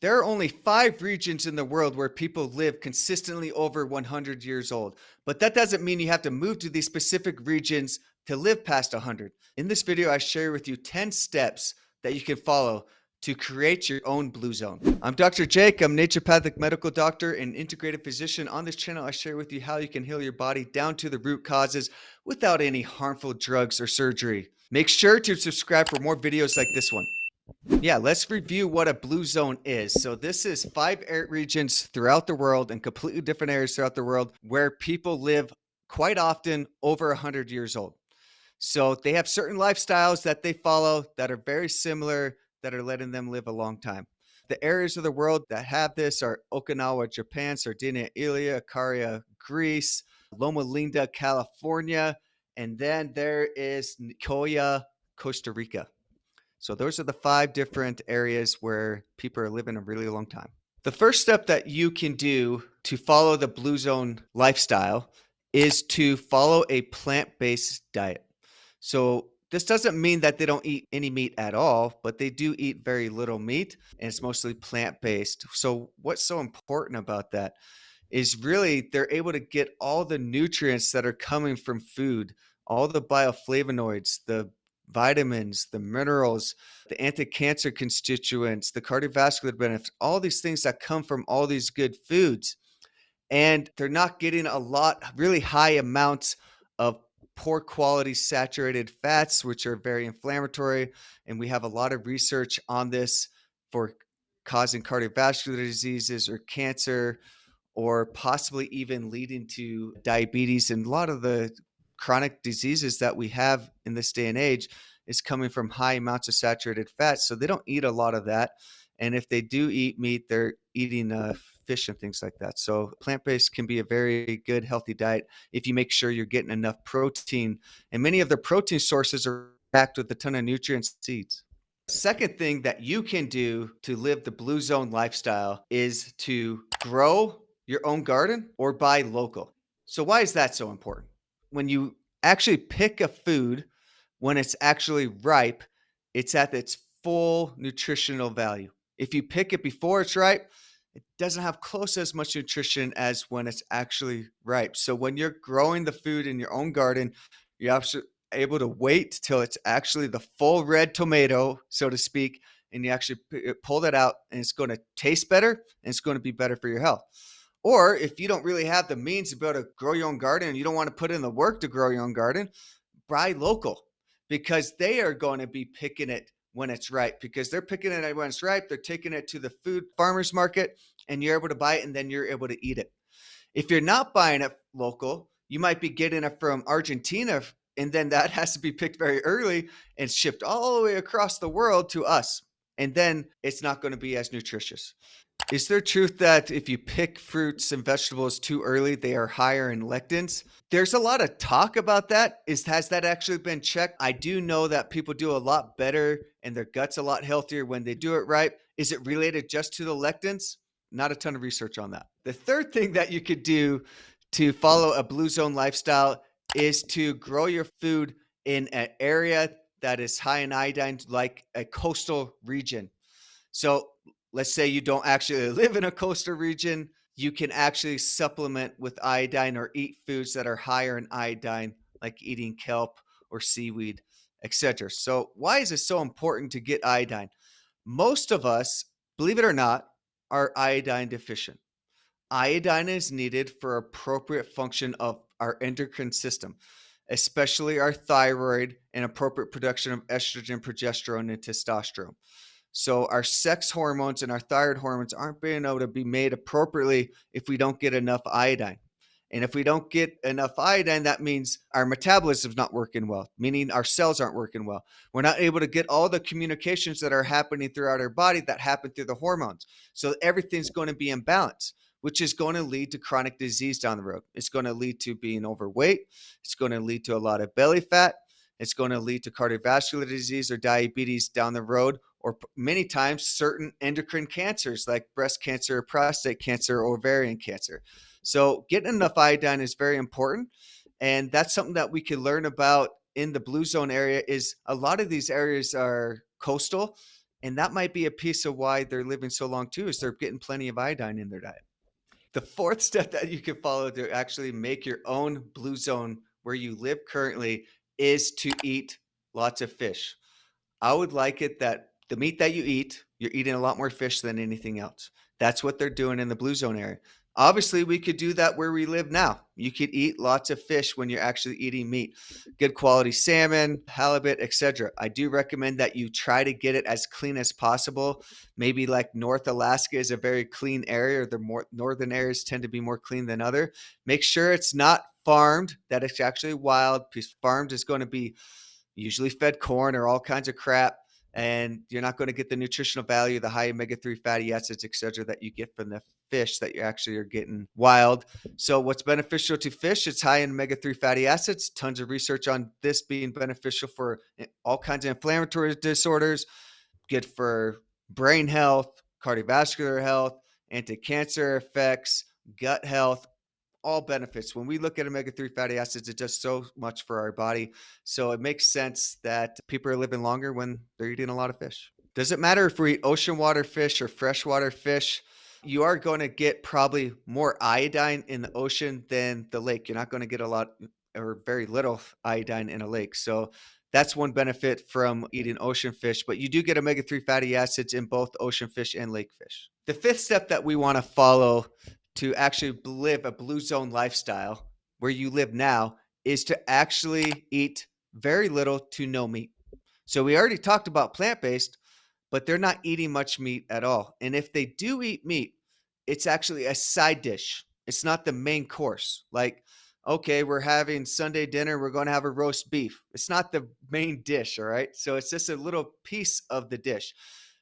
There are only 5 regions in the world where people live consistently over 100 years old, but that doesn't mean you have to move to these specific regions to live past 100. In this video, I share with you 10 steps that you can follow to create your own blue zone. I'm Dr. Jake. I'm a naturopathic medical doctor and integrative physician. On this channel, I share with you how you can heal your body down to the root causes without any harmful drugs or surgery. Make sure to subscribe for more videos like this one. Yeah, let's review what a blue zone is. So this is 5 regions throughout the world and completely different areas throughout the world where people live quite often over 100 years old. So they have certain lifestyles that they follow that are very similar, that are letting them live a long time. The areas of the world that have this are Okinawa, Japan, Sardinia, Italy, Caria, Greece, Loma Linda, California, and then there is Nicoya, Costa Rica. So those are the 5 different areas where people are living a really long time. The first step that you can do to follow the Blue Zone lifestyle is to follow a plant-based diet. So this doesn't mean that they don't eat any meat at all, but they do eat very little meat, and it's mostly plant-based. So what's so important about that is really they're able to get all the nutrients that are coming from food, all the bioflavonoids, the vitamins, the minerals, the anti-cancer constituents, the cardiovascular benefits, all these things that come from all these good foods. And they're not getting a lot, really high amounts of poor quality saturated fats, which are very inflammatory. And we have a lot of research on this for causing cardiovascular diseases or cancer, or possibly even leading to diabetes. And a lot of the chronic diseases that we have in this day and age is coming from high amounts of saturated fat. So they don't eat a lot of that. And if they do eat meat, they're eating fish and things like that. So plant-based can be a very good, healthy diet if you make sure you're getting enough protein. And many of the protein sources are packed with a ton of nutrients and seeds. Second thing that you can do to live the Blue Zone lifestyle is to grow your own garden or buy local. So why is that so important? When you actually pick a food when it's actually ripe, it's at its full nutritional value. If you pick it before it's ripe, it doesn't have close as much nutrition as when it's actually ripe. So when you're growing the food in your own garden, you're actually able to wait till it's actually the full red tomato, so to speak, and you actually pull that out, and it's going to taste better and it's going to be better for your health. Or if you don't really have the means to be able to grow your own garden and you don't want to put in the work to grow your own garden, buy local, because they are going to be picking it when it's ripe, because they're picking it when it's ripe. They're taking it to the food farmers market and you're able to buy it, and then you're able to eat it. If you're not buying it local, you might be getting it from Argentina, and then that has to be picked very early and shipped all the way across the world to us. And then it's not going to be as nutritious. Is there truth that if you pick fruits and vegetables too early, they are higher in lectins? There's a lot of talk about that. Has that actually been checked? I do know that people do a lot better and their gut's a lot healthier when they do it right. Is it related just to the lectins? Not a ton of research on that. The third thing that you could do to follow a Blue Zone lifestyle is to grow your food in an area that is high in iodine, like a coastal region. So let's say you don't actually live in a coastal region, you can actually supplement with iodine or eat foods that are higher in iodine, like eating kelp or seaweed, etc. So why is it so important to get iodine? Most of us, believe it or not, are iodine deficient. Iodine is needed for appropriate function of our endocrine system, especially our thyroid and appropriate production of estrogen, progesterone, and testosterone. So our sex hormones and our thyroid hormones aren't being able to be made appropriately if we don't get enough iodine. And if we don't get enough iodine, that means our metabolism is not working well, meaning our cells aren't working well. We're not able to get all the communications that are happening throughout our body that happen through the hormones. So everything's going to be in balance, which is going to lead to chronic disease down the road. It's going to lead to being overweight. It's going to lead to a lot of belly fat. It's going to lead to cardiovascular disease or diabetes down the road, or many times certain endocrine cancers like breast cancer, prostate cancer, or ovarian cancer. So getting enough iodine is very important. And that's something that we can learn about in the Blue Zone area. Is a lot of these areas are coastal, And that might be a piece of why they're living so long too, is they're getting plenty of iodine in their diet. The fourth step that you can follow to actually make your own blue zone where you live currently is to eat lots of fish. I would like it that the meat that you eat, you're eating a lot more fish than anything else. That's what they're doing in the blue zone area. Obviously, we could do that where we live now. You could eat lots of fish when you're actually eating meat, good quality salmon, halibut, etc. I do recommend that you try to get it as clean as possible. Maybe like North Alaska is a very clean area, or the more northern areas tend to be more clean than other. Make sure it's not farmed, that it's actually wild, because farmed is going to be usually fed corn or all kinds of crap, and you're not going to get the nutritional value, the high omega-3 fatty acids, etc., that you get from the fish that you actually are getting wild. So what's beneficial to fish? It's high in omega-3 fatty acids. Tons of research on this being beneficial for all kinds of inflammatory disorders, good for brain health, cardiovascular health, anti-cancer effects, gut health, all benefits. When we look at omega-3 fatty acids, it does so much for our body. So it makes sense that people are living longer when they're eating a lot of fish. Does it matter if we eat ocean water fish or freshwater fish? You are going to get probably more iodine in the ocean than the lake. You're not going to get a lot or very little iodine in a lake. So that's one benefit from eating ocean fish, but you do get omega-3 fatty acids in both ocean fish and lake fish. The fifth step that we want to follow to actually live a blue zone lifestyle where you live now is to actually eat very little to no meat. So we already talked about plant-based, but they're not eating much meat at all. And if they do eat meat, it's actually a side dish. It's not the main course. Like, okay, we're having Sunday dinner, we're going to have a roast beef. It's not the main dish, all right? So it's just a little piece of the dish.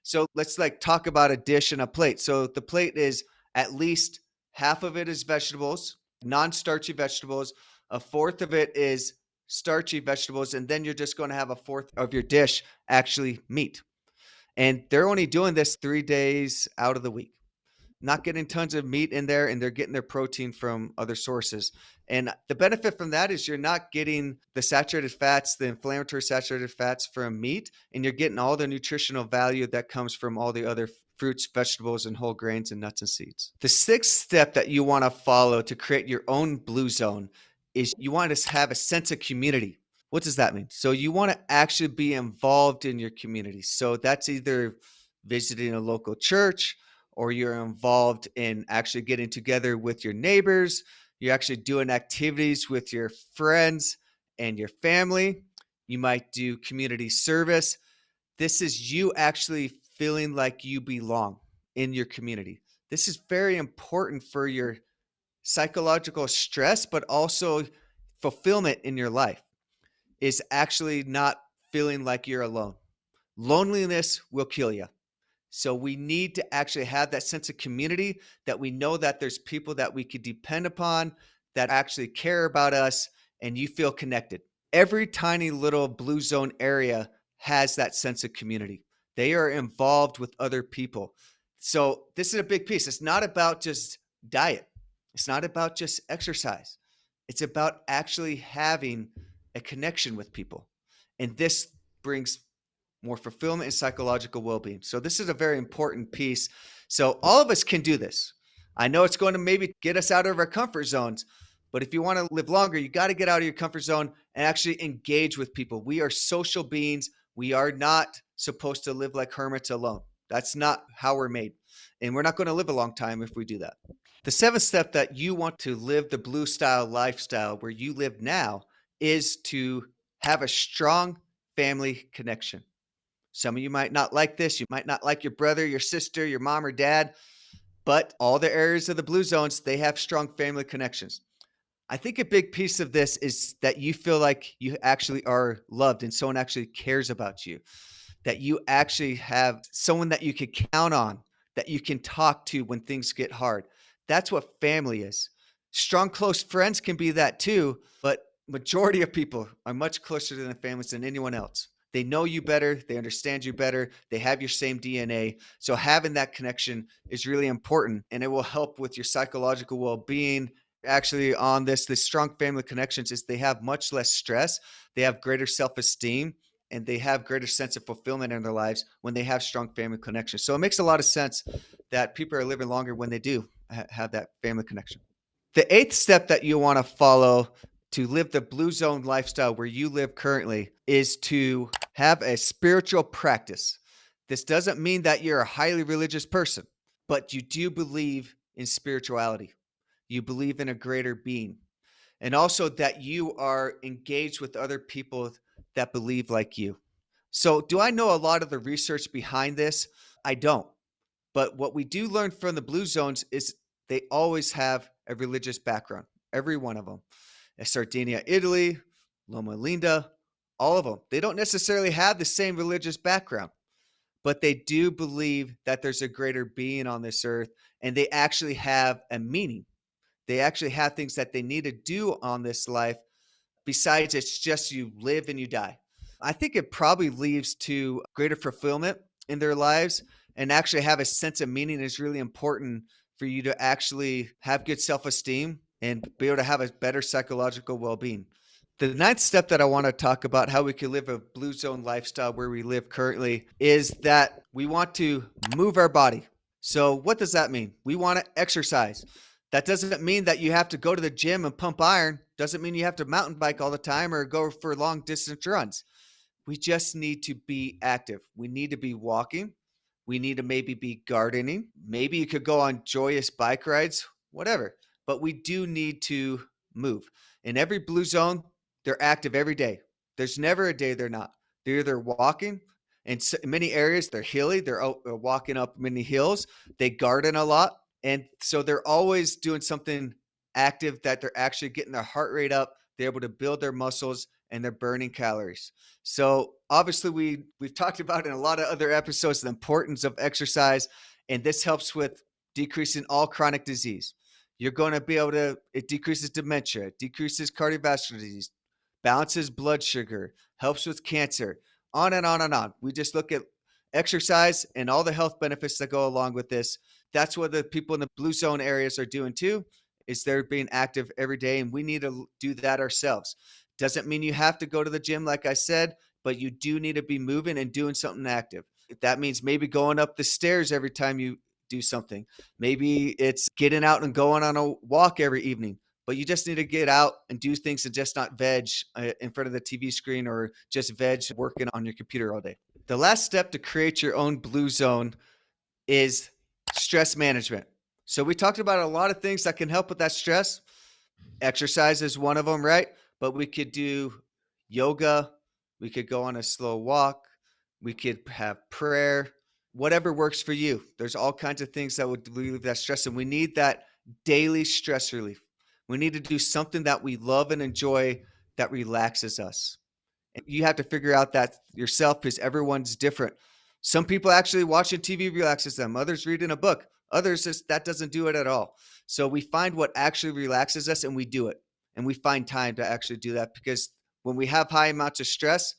So let's like talk about a dish and a plate. So the plate is at least half of it is vegetables, non-starchy vegetables. A fourth of it is starchy vegetables. And then you're just going to have a fourth of your dish actually meat. And they're only doing this 3 days out of the week, not getting tons of meat in there, and they're getting their protein from other sources. And the benefit from that is you're not getting the saturated fats, the inflammatory saturated fats from meat, and you're getting all the nutritional value that comes from all the other fruits, vegetables, and whole grains and nuts and seeds. The sixth step that you want to follow to create your own blue zone is you want to have a sense of community. What does that mean? So you want to actually be involved in your community. So that's either visiting a local church, or you're involved in actually getting together with your neighbors. You're actually doing activities with your friends and your family. You might do community service. This is you actually feeling like you belong in your community. This is very important for your psychological stress, but also fulfillment in your life, is actually not feeling like you're alone. Loneliness will kill you. So we need to actually have that sense of community, that we know that there's people that we could depend upon, that actually care about us, and you feel connected. Every tiny little blue zone area has that sense of community. They are involved with other people. So this is a big piece. It's not about just diet. It's not about just exercise. It's about actually having a connection with people. And this brings more fulfillment and psychological well-being. So this is a very important piece. So all of us can do this. I know it's going to maybe get us out of our comfort zones, but if you want to live longer, you got to get out of your comfort zone and actually engage with people. We are social beings. We are not supposed to live like hermits alone. That's not how we're made. And we're not going to live a long time if we do that. The seventh step that you want to live the blue style lifestyle where you live now is to have a strong family connection. Some of you might not like this. You might not like your brother, your sister, your mom or dad, but all the areas of the blue zones, they have strong family connections. I think a big piece of this is that you feel like you actually are loved and someone actually cares about you, that you actually have someone that you can count on, that you can talk to when things get hard. That's what family is. Strong, close friends can be that too, but majority of people are much closer to their families than anyone else. They know you better. They understand you better. They have your same DNA. So having that connection is really important, and it will help with your psychological well-being. Actually, on this strong family connections is they have much less stress. They have greater self-esteem, and they have greater sense of fulfillment in their lives when they have strong family connections. So it makes a lot of sense that people are living longer when they do have that family connection. The eighth step that you want to follow to live the Bluezone lifestyle where you live currently is to have a spiritual practice. This doesn't mean that you're a highly religious person, but you do believe in spirituality. You believe in a greater being, and also that you are engaged with other people that believe like you. So, do I know a lot of the research behind this? I don't. But what we do learn from the Blue Zones is they always have a religious background, every one of them. Sardinia, Italy, Loma Linda, all of them. They don't necessarily have the same religious background, but they do believe that there's a greater being on this earth, and they actually have a meaning. They actually have things that they need to do on this life besides it's just you live and you die. I think it probably leads to greater fulfillment in their lives, and actually have a sense of meaning is really important for you to actually have good self-esteem and be able to have a better psychological well-being. The ninth step that I want to talk about how we can live a blue zone lifestyle where we live currently is that we want to move our body. So what does that mean? We want to exercise. That doesn't mean that you have to go to the gym and pump iron. Doesn't mean you have to mountain bike all the time or go for long distance runs. We just need to be active. We need to be walking. We need to maybe be gardening. Maybe you could go on joyous bike rides, whatever. But we do need to move. In every blue zone, they're active every day. There's never a day they're not. They're either walking. In many areas, they're hilly. They're walking up many hills. They garden a lot. And so they're always doing something active that they're actually getting their heart rate up. They're able to build their muscles and they're burning calories. So obviously we've talked about in a lot of other episodes the importance of exercise, and this helps with decreasing all chronic disease. You're going to be able to, it decreases dementia, it decreases cardiovascular disease, balances blood sugar, helps with cancer, on and on and on. We just look at exercise and all the health benefits that go along with this. That's what the people in the blue zone areas are doing too, is they're being active every day, and we need to do that ourselves. Doesn't mean you have to go to the gym, like I said, but you do need to be moving and doing something active. That means maybe going up the stairs every time you do something. Maybe it's getting out and going on a walk every evening, but you just need to get out and do things and just not veg in front of the TV screen or just veg working on your computer all day. The last step to create your own blue zone is stress management. So we talked about a lot of things that can help with that stress. Exercise is one of them, right? But we could do yoga. We could go on a slow walk. We could have prayer, whatever works for you. There's all kinds of things that would relieve that stress. And we need that daily stress relief. We need to do something that we love and enjoy that relaxes us. And you have to figure out that yourself because everyone's different. Some people actually watching TV relaxes them. Others reading a book. Others just, that doesn't do it at all. So we find what actually relaxes us and we do it. And we find time to actually do that, because when we have high amounts of stress,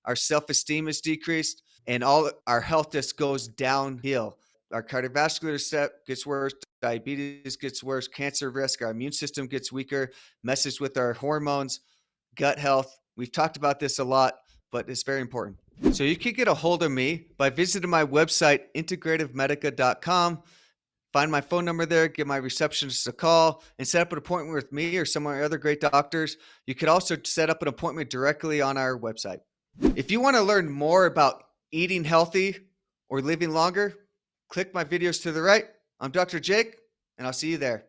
our self-esteem is decreased and all our health just goes downhill. Our cardiovascular step gets worse, diabetes gets worse, cancer risk, our immune system gets weaker, messes with our hormones, gut health. We've talked about this a lot, but it's very important. So you can get a hold of me by visiting my website, integrativemedica.com. Find my phone number there, give my receptionist a call, and set up an appointment with me or some of my other great doctors. You could also set up an appointment directly on our website. If you want to learn more about eating healthy or living longer, click my videos to the right. I'm Dr. Jake, and I'll see you there.